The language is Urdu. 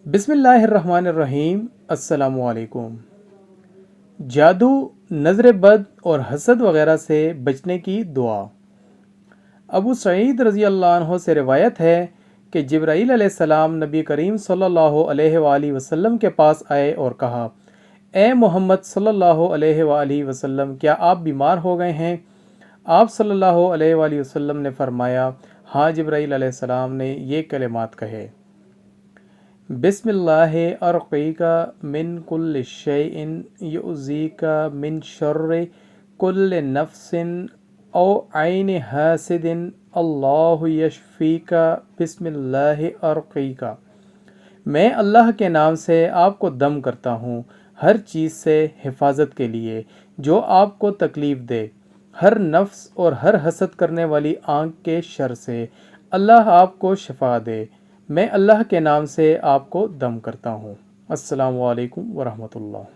بسم اللہ الرحمن الرحیم۔ السلام علیکم۔ جادو، نظر بد اور حسد وغیرہ سے بچنے کی دعا۔ ابو سعید رضی اللہ عنہ سے روایت ہے کہ جبرائیل علیہ السلام نبی کریم صلی اللہ علیہ وآلہ وسلم کے پاس آئے اور کہا، اے محمد صلی اللہ علیہ وآلہ وسلم، کیا آپ بیمار ہو گئے ہیں؟ آپ صلی اللہ علیہ وآلہ وسلم نے فرمایا، ہاں جبرائیل علیہ السلام نے یہ کلمات کہے، بسم اللہ ارقیک من کل شیء یؤذیک من شر کل نفس او عین حاسد اللہ یشفیک بسم اللہ ارقیک۔ میں اللہ کے نام سے آپ کو دم کرتا ہوں ہر چیز سے حفاظت کے لیے جو آپ کو تکلیف دے، ہر نفس اور ہر حسد کرنے والی آنکھ کے شر سے اللہ آپ کو شفا دے۔ میں اللہ کے نام سے آپ کو دم کرتا ہوں۔ السلام علیکم ورحمۃ اللہ۔